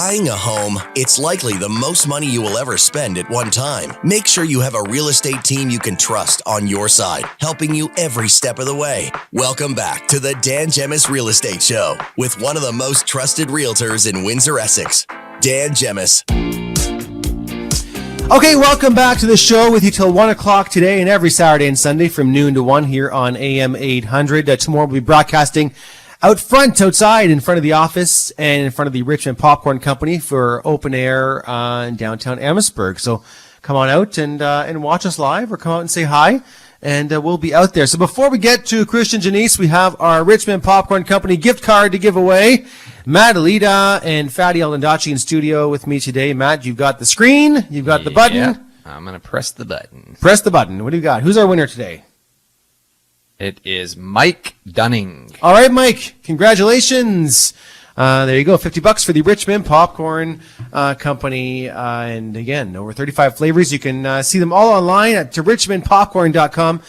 Buying a home, it's likely the most money you will ever spend at one time. Make sure you have a real estate team you can trust on your side, helping you every step of the way. Welcome back to the Dan Gemus Real Estate Show with one of the most trusted realtors in Windsor, Essex, Dan Gemus. Okay, welcome back to the show with you till 1 o'clock today and every Saturday and Sunday from noon to 1 here on AM800. Tomorrow we'll be broadcasting outside in front of the office and in front of the Richmond Popcorn Company for open air in downtown Amherstburg. So come on out and watch us live or come out and say hi, and we'll be out there. So before we get to Christian Janisse, we have our Richmond Popcorn Company gift card to give away. Matt Alida and Fatty Alendacci in studio with me today. Matt, you've got the screen, you've got the button. Yeah, I'm going to press the button. Press the button. What do you got? Who's our winner today? It is Mike Dunning. All right, Mike. Congratulations. There you go. $50 for the Richmond Popcorn Company. And again, over 35 flavors. You can see them all online at richmondpopcorn.com.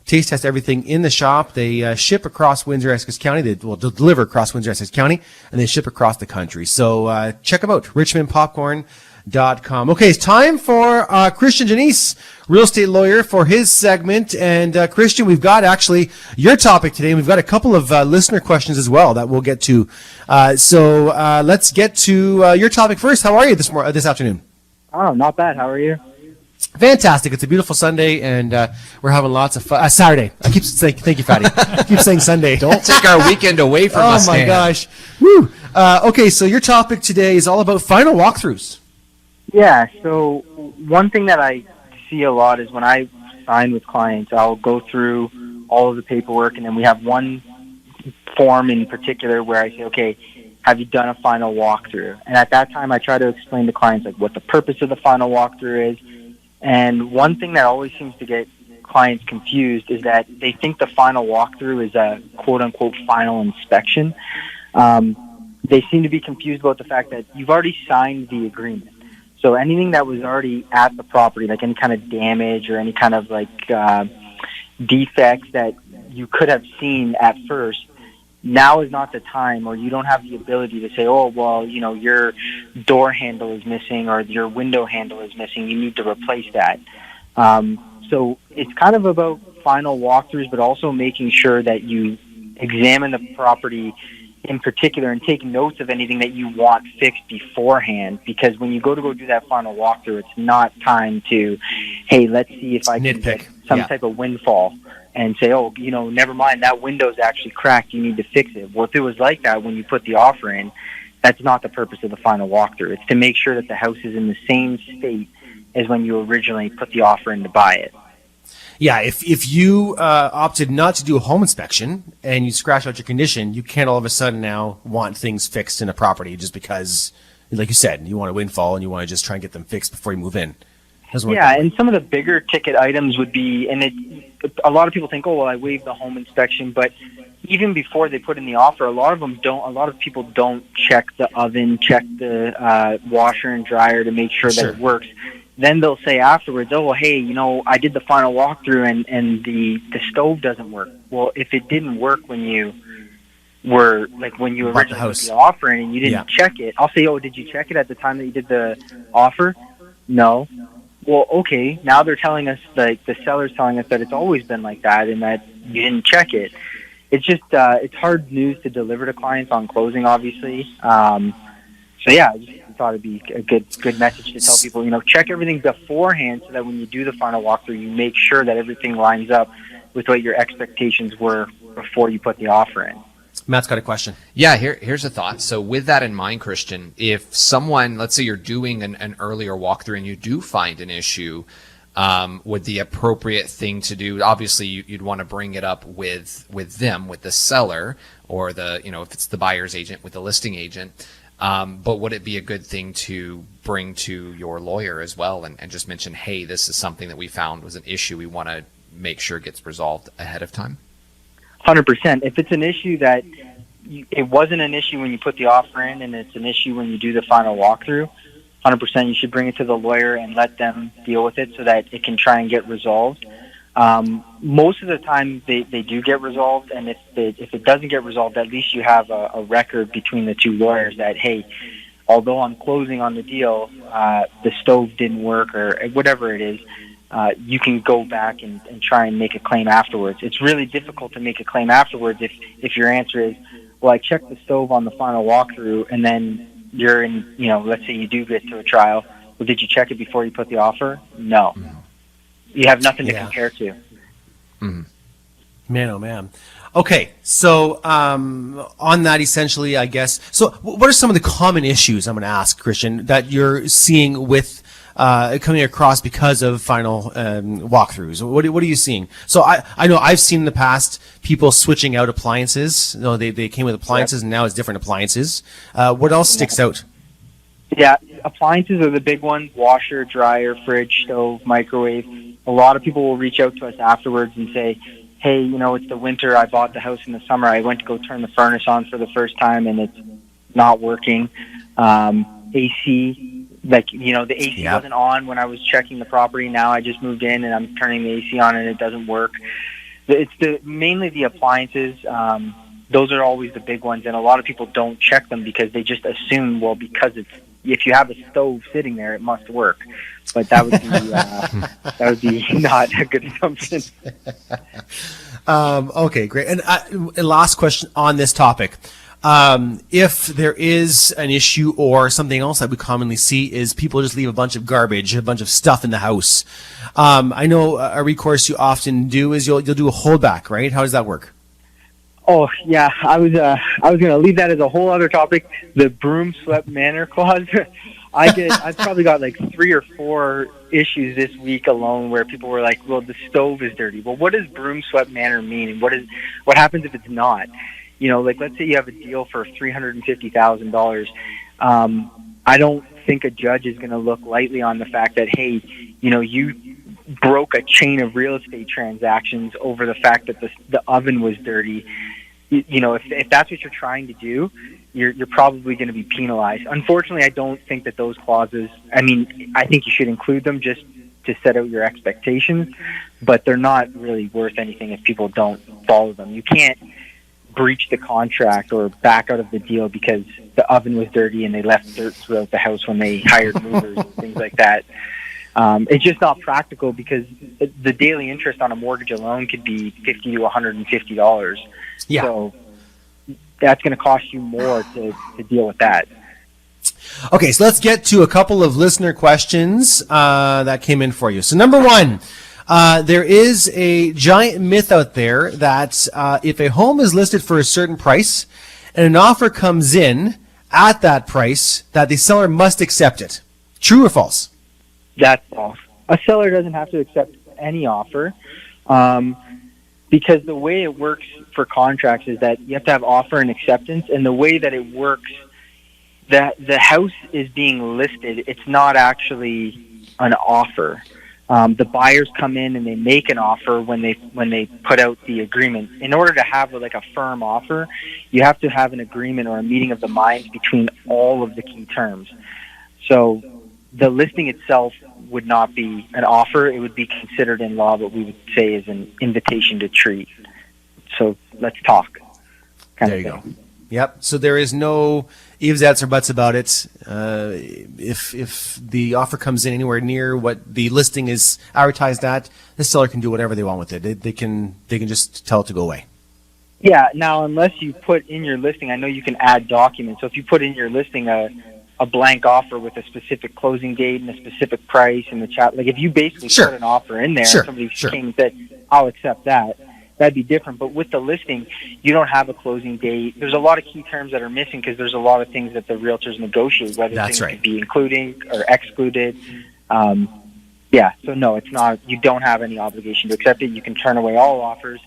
Taste test everything in the shop. They ship across Windsor, Essex County. They will deliver across Windsor, Essex County, and they ship across the country. So check them out, richmondpopcorn.com. Okay, it's time for Christian Janisse, real estate lawyer, for his segment. And Christian, we've got actually your topic today, and we've got a couple of listener questions as well that we'll get to. So let's get to your topic first. How are you this afternoon? Oh, not bad. How are you? Fantastic. It's a beautiful Sunday, and we're having lots of fun. Saturday. I keep saying, thank you, Fatty. I keep saying Sunday. Don't take our weekend away from us, Oh, my Dan. gosh. Woo. Okay, so your topic today is all about final walkthroughs. Yeah, so one thing that I see a lot is when I sign with clients, I'll go through all of the paperwork, and then we have one form in particular where I say, okay, have you done a final walkthrough? And at that time, I try to explain to clients like what the purpose of the final walkthrough is. And one thing that always seems to get clients confused is that they think the final walkthrough is a quote-unquote final inspection. They seem to be confused about the fact that you've already signed the agreement. So anything that was already at the property, like any kind of damage or any kind of like defects that you could have seen at first, now is not the time, or you don't have the ability to say, oh, well, you know, your door handle is missing or your window handle is missing. You need to replace that. So it's kind of about final walkthroughs, but also making sure that you examine the property in particular and take notes of anything that you want fixed beforehand, because when you go do that final walkthrough, it's not time to, hey, let's see if I can get some type of windfall and say, oh, you know, never mind, that window's actually cracked, you need to fix it. Well, if it was like that when you put the offer in, that's not the purpose of the final walkthrough. It's to make sure that the house is in the same state as when you originally put the offer in to buy it. Yeah, if you opted not to do a home inspection and you scratch out your condition, you can't all of a sudden now want things fixed in a property just because, like you said, you want a windfall and you want to just try and get them fixed before you move in. Yeah, and some of the bigger ticket items would be, and a lot of people think, oh, well, I waived the home inspection, but even before they put in the offer, a lot of people don't check the oven, check the washer and dryer to make sure that it works. Then they'll say afterwards, oh, well, hey, you know, I did the final walkthrough and the stove doesn't work. Well, if it didn't work when you were, like when you originally put the offer in and you didn't check it, I'll say, oh, did you check it at the time that you did the offer? No. Well, okay, now they're telling us, like the seller's telling us that it's always been like that and that you didn't check it. It's just, it's hard news to deliver to clients on closing, obviously. So yeah, I just thought it'd be a good message to tell people, you know, check everything beforehand so that when you do the final walkthrough, you make sure that everything lines up with what your expectations were before you put the offer in. Matt's got a question. Yeah, here's a thought. So with that in mind, Christian, if someone, let's say you're doing an earlier walkthrough and you do find an issue, would the appropriate thing to do, obviously you'd want to bring it up with them, with the seller, or the, you know, if it's the buyer's agent, with the listing agent. But would it be a good thing to bring to your lawyer as well and just mention, hey, this is something that we found was an issue. We want to make sure it gets resolved ahead of time? 100%. If it's an issue that it wasn't an issue when you put the offer in and it's an issue when you do the final walkthrough, 100% you should bring it to the lawyer and let them deal with it so that it can try and get resolved. Most of the time they do get resolved, and if it doesn't get resolved, at least you have a record between the two lawyers that, hey, although on closing on the deal, the stove didn't work or whatever it is, you can go back and try and make a claim afterwards. It's really difficult to make a claim afterwards if your answer is, well, I checked the stove on the final walkthrough, and then you're in, let's say you do get to a trial. Well, did you check it before you put the offer? No. You have nothing to compare to. Mm. Man, oh man. Okay, so on that, essentially, I guess. So, what are some of the common issues, I'm going to ask, Christian, that you're seeing with coming across because of final walkthroughs? What are you seeing? So, I know I've seen in the past people switching out appliances. They came with appliances, and now it's different appliances. What else sticks out? Yeah, appliances are the big ones: washer, dryer, fridge, stove, microwave. A lot of people will reach out to us afterwards and say, hey, it's the winter. I bought the house in the summer. I went to go turn the furnace on for the first time, and it's not working. AC, the AC wasn't on when I was checking the property. Now I just moved in, and I'm turning the AC on, and it doesn't work. It's mainly the appliances. Those are always the big ones, and a lot of people don't check them because they just assume, well, because if you have a stove sitting there, it must work. But that would be not a good assumption. Okay, great. And last question on this topic. If there is an issue or something else that we commonly see is people just leave a bunch of garbage, a bunch of stuff in the house. I know a recourse you often do is you'll do a holdback, right? How does that work? Oh yeah, I was going to leave that as a whole other topic. The broom swept manner clause. I've probably got like 3 or 4 issues this week alone where people were like, "Well, the stove is dirty." Well, what does broom swept manner mean, and what happens if it's not? Let's say you have a deal for $350,000. I don't think a judge is going to look lightly on the fact that, hey, you broke a chain of real estate transactions over the fact that the oven was dirty. If that's what you're trying to do, you're probably going to be penalized. Unfortunately, I don't think that those clauses, I think you should include them just to set out your expectations, but they're not really worth anything if people don't follow them. You can't breach the contract or back out of the deal because the oven was dirty and they left dirt throughout the house when they hired movers and things like that. It's just not practical because the daily interest on a mortgage alone could be $50 to $150. Yeah. So that's going to cost you more to deal with that. Okay, so let's get to a couple of listener questions that came in for you. So number one, there is a giant myth out there that if a home is listed for a certain price and an offer comes in at that price, that the seller must accept it. True or false? That's false. A seller doesn't have to accept any offer because the way it works for contracts is that you have to have offer and acceptance, and the way that it works, that the house is being listed, it's not actually an offer. The buyers come in and they make an offer when they put out the agreement. In order to have like a firm offer, you have to have an agreement or a meeting of the minds between all of the key terms. So the listing itself would not be an offer. It would be considered in law what we would say is an invitation to treat. So let's talk. There you go. Yep. So there is no ifs, ands, or buts about it. If the offer comes in anywhere near what the listing is advertised at, the seller can do whatever they want with it. They can just tell it to go away. Yeah. Now, unless you put in your listing, I know you can add documents. So if you put in your listing a blank offer with a specific closing date and a specific price in the chat, like if you basically put an offer in there, and somebody came and said, "I'll accept that," that'd be different. But with the listing, you don't have a closing date. There's a lot of key terms that are missing because there's a lot of things that the realtors negotiate, whether things could be including or excluded. So no, it's not. You don't have any obligation to accept it. You can turn away all offers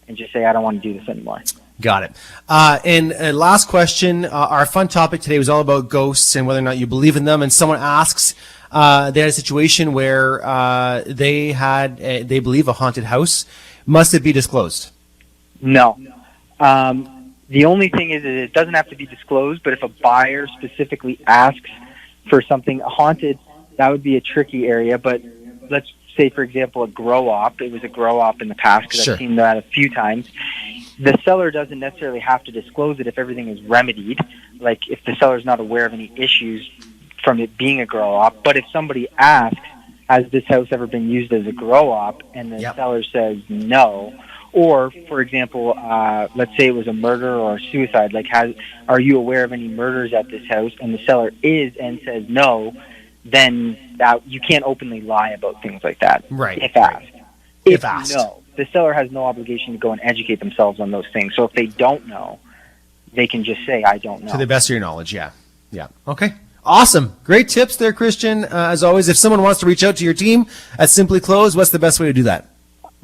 and just say, "I don't want to do this anymore." Got it. And last question. Our fun topic today was all about ghosts and whether or not you believe in them. And someone asks, they had a situation where they believe a haunted house. Must it be disclosed? No. The only thing is that it doesn't have to be disclosed, but if a buyer specifically asks for something haunted, that would be a tricky area. But let's say, for example, a grow-op. It was a grow-op in the past because I've seen that a few times. The seller doesn't necessarily have to disclose it if everything is remedied. like if the seller's not aware of any issues from it being a grow op. But if somebody asks, has this house ever been used as a grow op, and the seller says no, or for example, let's say it was a murder or a suicide, like are you aware of any murders at this house, and the seller is and says no, then that you can't openly lie about things like that. Right. If asked. If asked. No, the seller has no obligation to go and educate themselves on those things. So if they don't know, they can just say, I don't know. To the best of your knowledge, yeah. Yeah. Okay. Awesome. Great tips there, Christian. As always, if someone wants to reach out to your team at Simplyclose, what's the best way to do that?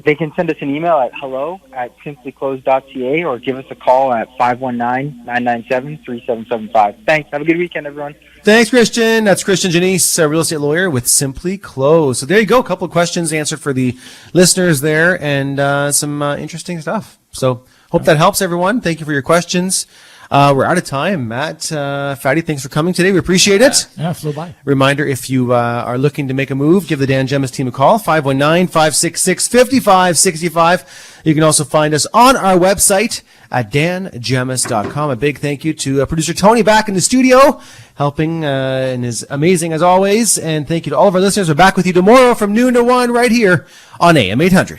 They can send us an email at hello@simplyclose.ca or give us a call at 519-997-3775. Thanks. Have a good weekend, everyone. Thanks, Christian. That's Christian Janisse, a real estate lawyer with Simplyclose. So there you go. A couple of questions answered for the listeners there, and some interesting stuff. So hope that helps, everyone. Thank you for your questions. We're out of time. Matt, Fatty, thanks for coming today. We appreciate it. Yeah, flew by. Reminder, if you are looking to make a move, give the Dan Gemus team a call, 519-566-5565. You can also find us on our website at dangemus.com. A big thank you to producer Tony back in the studio, helping and is amazing as always. And thank you to all of our listeners. We're back with you tomorrow from noon to 1 right here on AM800.